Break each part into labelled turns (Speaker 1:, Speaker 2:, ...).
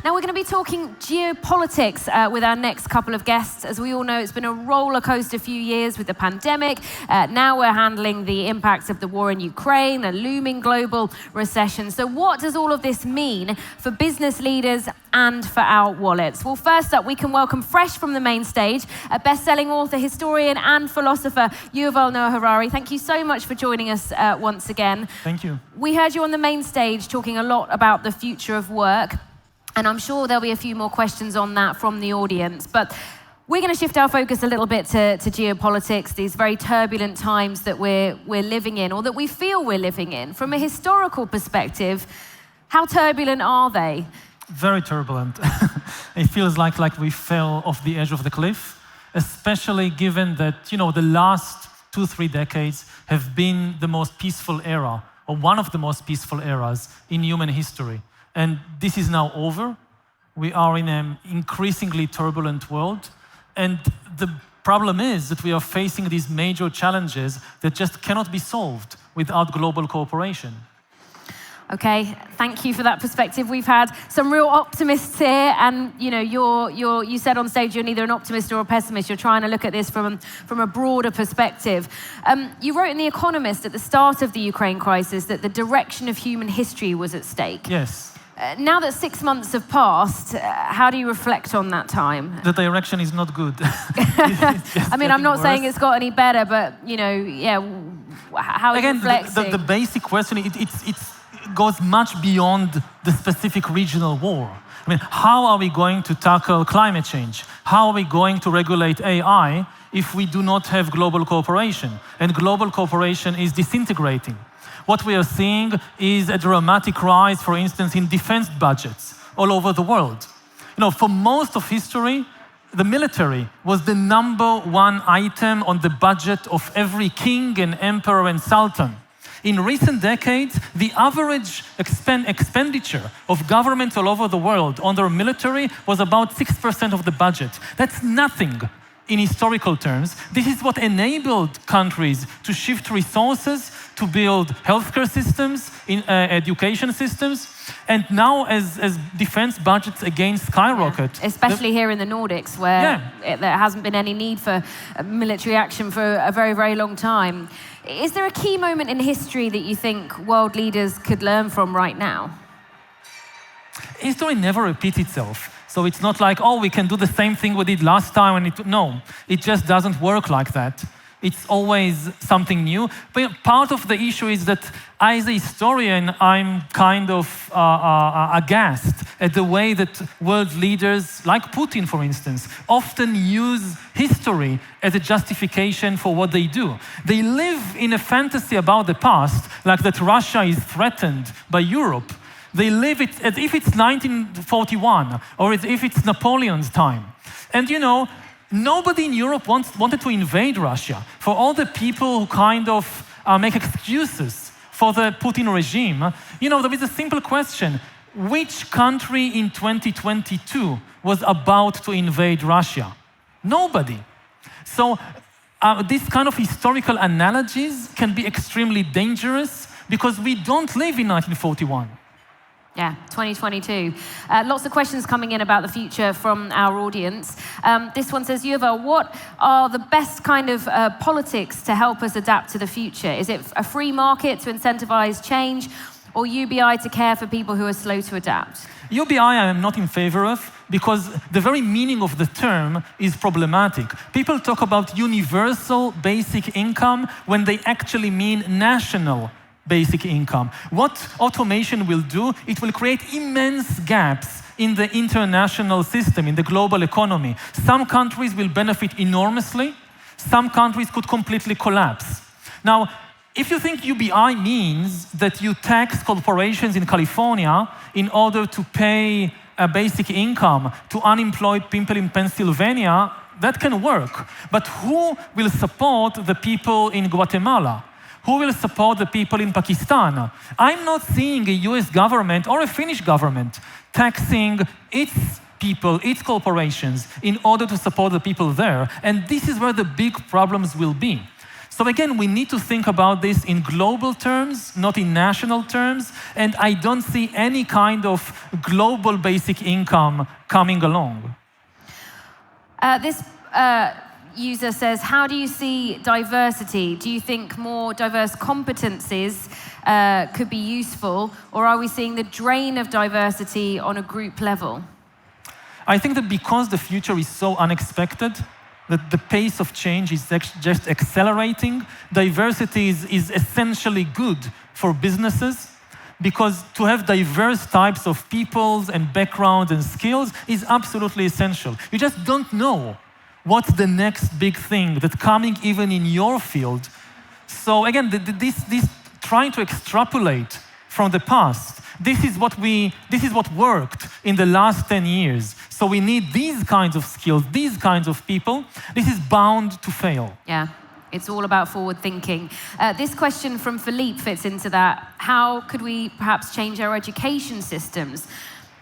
Speaker 1: Now we're going to be talking geopolitics with our next couple of guests. As we all know, it's been a roller coaster few years with the pandemic. Now we're handling the impacts of the war in Ukraine, a looming global recession. So what does all of this mean for business leaders and for our wallets? Well, first up, we can welcome fresh from the main stage, a best-selling author, historian and philosopher, Yuval Harari. Thank you so much for joining us once again.
Speaker 2: Thank you.
Speaker 1: We heard you on the main stage talking a lot about the future of work, and I'm sure there'll be a few more questions on that from the audience. But we're going to shift our focus a little bit to geopolitics, these very turbulent times that we're living in, or that we feel we're living in. From a historical perspective, how turbulent are they?
Speaker 2: Very turbulent. It feels like we fell off the edge of the cliff, especially given that, the last 2-3 decades have been the most peaceful era, or one of the most peaceful eras in human history. And this is now over. We are in an increasingly turbulent world. And the problem is that we are facing these major challenges that just cannot be solved without global cooperation.
Speaker 1: Okay, thank you for that perspective. We've had some real optimists here, and you said on stage you're neither an optimist or a pessimist. You're trying to look at this from a broader perspective. You wrote in The Economist at the start of the Ukraine crisis that the direction of human history was at stake.
Speaker 2: Yes.
Speaker 1: Now that 6 months have passed, how do you reflect on that time?
Speaker 2: The direction is not good.
Speaker 1: I mean, I'm not saying it's got any better, but how are you reflecting?
Speaker 2: Again, the basic question, it goes much beyond the specific regional war. I mean, how are we going to tackle climate change? How are we going to regulate AI if we do not have global cooperation? And global cooperation is disintegrating. What we are seeing is a dramatic rise, for instance, in defense budgets all over the world. For most of history, the military was the #1 item on the budget of every king and emperor and sultan. In recent decades, the average expenditure of governments all over the world on their military was about 6% of the budget. That's nothing in historical terms. This is what enabled countries to shift resources, to build healthcare systems, education systems. And now as defense budgets again skyrocket.
Speaker 1: Yeah. Especially here in the Nordics, where there hasn't been any need for military action for a very, very long time. Is there a key moment in history that you think world leaders could learn from right now?
Speaker 2: History never repeats itself. So it's not like, we can do the same thing we did last time. No, it just doesn't work like that. It's always something new. But part of the issue is that as a historian, I'm kind of aghast at the way that world leaders, like Putin, for instance, often use history as a justification for what they do. They live in a fantasy about the past, like that Russia is threatened by Europe. They live it as if it's 1941 or as if it's Napoleon's time. And nobody in Europe wanted to invade Russia. For all the people who kind of make excuses for the Putin regime, there is a simple question. Which country in 2022 was about to invade Russia? Nobody. So these kind of historical analogies can be extremely dangerous because we don't live in 1941.
Speaker 1: Yeah, 2022. Lots of questions coming in about the future from our audience. This one says, Yuval, what are the best kind of politics to help us adapt to the future? Is it a free market to incentivize change, or UBI to care for people who are slow to adapt?
Speaker 2: UBI I am not in favor of, because the very meaning of the term is problematic. People talk about universal basic income when they actually mean national basic income. What automation will do, it will create immense gaps in the international system, in the global economy. Some countries will benefit enormously. Some countries could completely collapse. Now, if you think UBI means that you tax corporations in California in order to pay a basic income to unemployed people in Pennsylvania, that can work. But who will support the people in Guatemala? Who will support the people in Pakistan? I'm not seeing a US government or a Finnish government taxing its people, its corporations, in order to support the people there. And this is where the big problems will be. So again, we need to think about this in global terms, not in national terms, and I don't see any kind of global basic income coming along.
Speaker 1: This user says, how do you see diversity? Do you think more diverse competencies could be useful, or are we seeing the drain of diversity on a group level?
Speaker 2: I think that because the future is so unexpected, that the pace of change is just accelerating, diversity is essentially good for businesses, because to have diverse types of peoples and backgrounds and skills is absolutely essential. You just don't know what's the next big thing that's coming even in your field. So again, this trying to extrapolate from the past, this is what worked in the last 10 years. So we need these kinds of skills, these kinds of people. This is bound to fail.
Speaker 1: Yeah. It's all about forward thinking. This question from Philippe fits into that. How could we perhaps change our education systems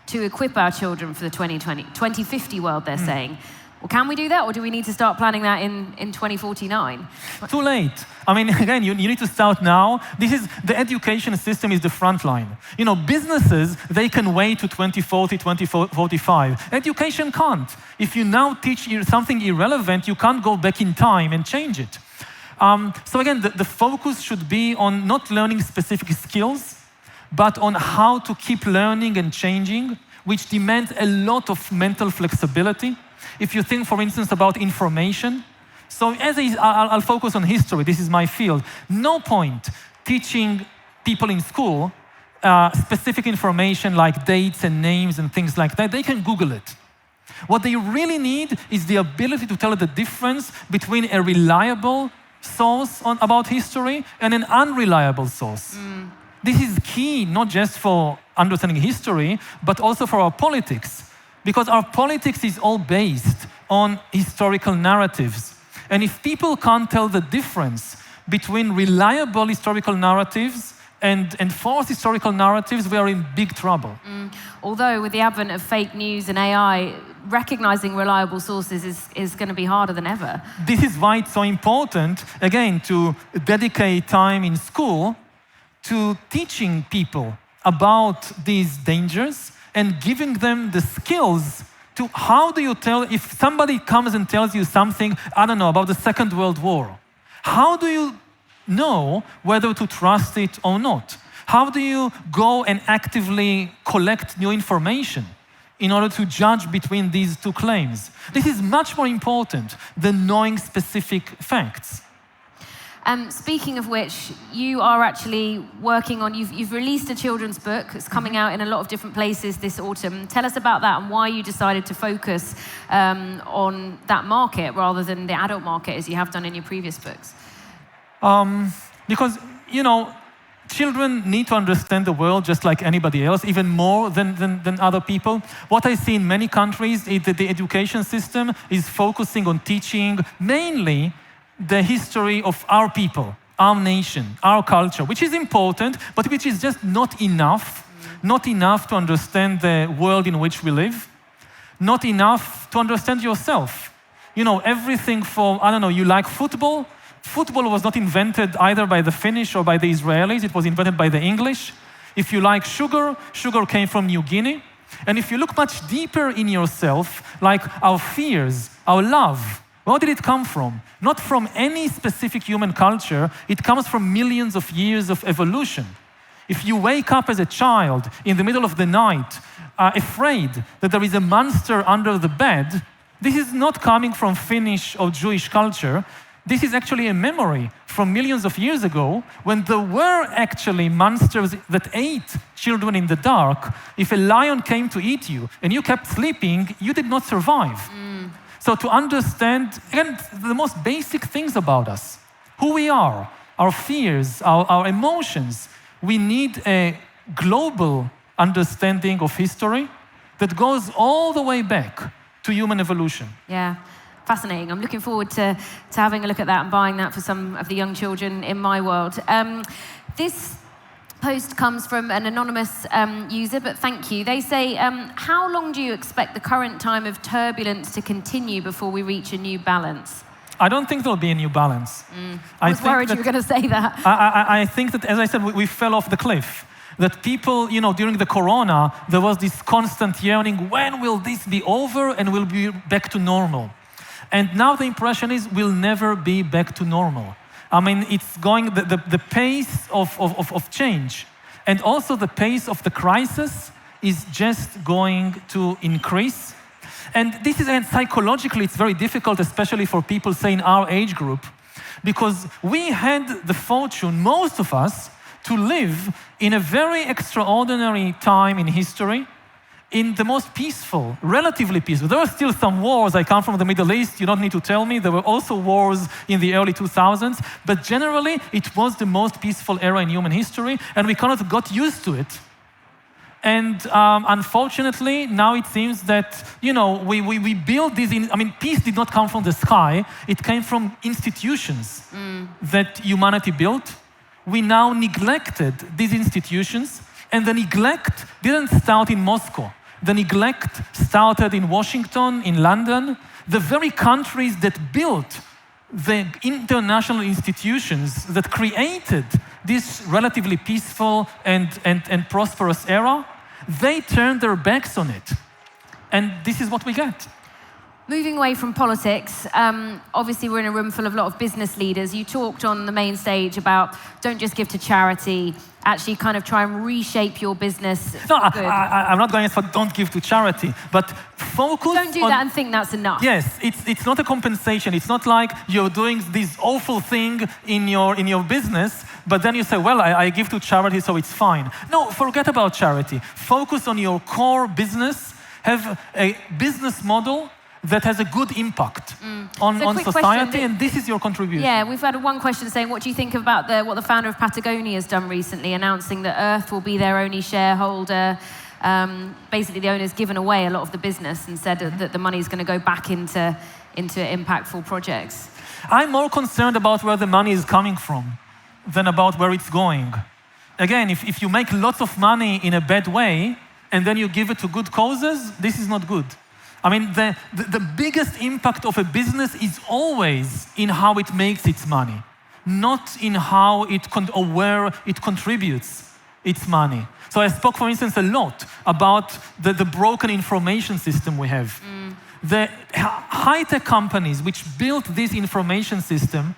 Speaker 1: to equip our children for the 2050 world, they're saying? Well, can we do that, or do we need to start planning that in 2049?
Speaker 2: Too late. I mean, again, you need to start now. The education system is the front line. You know, businesses, they can wait to 2040, 2045. Education can't. If you now teach something irrelevant, you can't go back in time and change it. So again, the focus should be on not learning specific skills, but on how to keep learning and changing, which demands a lot of mental flexibility. If you think, for instance, about information, so I'll focus on history, this is my field. No point teaching people in school specific information like dates and names and things like that. They can Google it. What they really need is the ability to tell the difference between a reliable source about history and an unreliable source. This is key, not just for understanding history, but also for our politics. Because our politics is all based on historical narratives. And if people can't tell the difference between reliable historical narratives and false historical narratives, we are in big trouble.
Speaker 1: Although with the advent of fake news and AI, recognizing reliable sources is going to be harder than ever.
Speaker 2: This is why it's so important, again, to dedicate time in school to teaching people about these dangers and giving them the skills to how do you tell, if somebody comes and tells you something, I don't know, about the Second World War, how do you know whether to trust it or not? How do you go and actively collect new information in order to judge between these two claims? This is much more important than knowing specific facts.
Speaker 1: Speaking of which, you are actually working on, you've released a children's book. It's coming out in a lot of different places this autumn. Tell us about that and why you decided to focus on that market rather than the adult market as you have done in your previous books.
Speaker 2: Because, you know, children need to understand the world just like anybody else, even more than other people. What I see in many countries is that the education system is focusing on teaching mainly the history of our people, our nation, our culture, which is important, but which is just not enough to understand the world in which we live, not enough to understand yourself. You know, everything from, I don't know, you like football? Football was not invented either by the Finnish or by the Israelis, it was invented by the English. If you like sugar, sugar came from New Guinea. And if you look much deeper in yourself, like our fears, our love, where did it come from? Not from any specific human culture, it comes from millions of years of evolution. If you wake up as a child in the middle of the night, afraid that there is a monster under the bed, this is not coming from Finnish or Jewish culture. This is actually a memory from millions of years ago when there were actually monsters that ate children in the dark. If a lion came to eat you and you kept sleeping, you did not survive. So to understand, again, the most basic things about us, who we are, our fears, our emotions, we need a global understanding of history that goes all the way back to human evolution.
Speaker 1: Yeah, fascinating. I'm looking forward to having a look at that and buying that for some of the young children in my world. This post comes from an anonymous user, but thank you. They say, how long do you expect the current time of turbulence to continue before we reach a new balance?
Speaker 2: I don't think there'll be a new balance.
Speaker 1: I was worried you were going to say that.
Speaker 2: I think that, as I said, we fell off the cliff. That people, during the corona, there was this constant yearning, when will this be over and we'll be back to normal? And now the impression is we'll never be back to normal. I mean, it's going, the pace of change and also the pace of the crisis is just going to increase. And this is, and psychologically, it's very difficult, especially for people, say, in our age group, because we had the fortune, most of us, to live in a very extraordinary time in history, in the most peaceful, relatively peaceful. There were still some wars. I come from the Middle East, you don't need to tell me. There were also wars in the early 2000s, but generally, it was the most peaceful era in human history, and we kind of got used to it. And unfortunately, now it seems that, we build these, peace did not come from the sky, it came from institutions that humanity built. We now neglected these institutions, and the neglect didn't start in Moscow. The neglect started in Washington, in London, the very countries that built the international institutions that created this relatively peaceful and prosperous era, they turned their backs on it. And this is what we get.
Speaker 1: Moving away from politics, obviously we're in a room full of a lot of business leaders. You talked on the main stage about don't just give to charity, actually kind of try and reshape your business.
Speaker 2: No, I'm not going for don't give to charity, but focus
Speaker 1: Don't do that and think that's enough.
Speaker 2: Yes, it's not a compensation. It's not like you're doing this awful thing in your business, but then you say, well, I give to charity, so it's fine. No, forget about charity. Focus on your core business. Have a business model that has a good impact on society, and this is your contribution.
Speaker 1: Yeah, we've had one question saying, what do you think about what the founder of Patagonia has done recently, announcing that Earth will be their only shareholder? Basically, the owner's given away a lot of the business and said that the money is going to go back into impactful projects.
Speaker 2: I'm more concerned about where the money is coming from than about where it's going. Again, if you make lots of money in a bad way and then you give it to good causes, this is not good. I mean, the biggest impact of a business is always in how it makes its money, not in how or where it contributes its money. So I spoke, for instance, a lot about the broken information system we have. The high-tech companies which built this information system,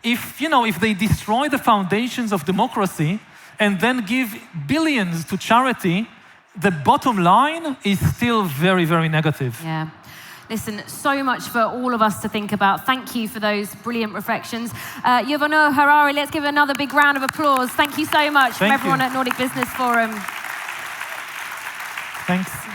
Speaker 2: if they destroy the foundations of democracy and then give billions to charity, the bottom line is still very, very negative.
Speaker 1: Yeah. Listen, so much for all of us to think about. Thank you for those brilliant reflections. Yuval, Harari, let's give another big round of applause. Thank you so much from everyone at Nordic Business Forum.
Speaker 2: Thanks.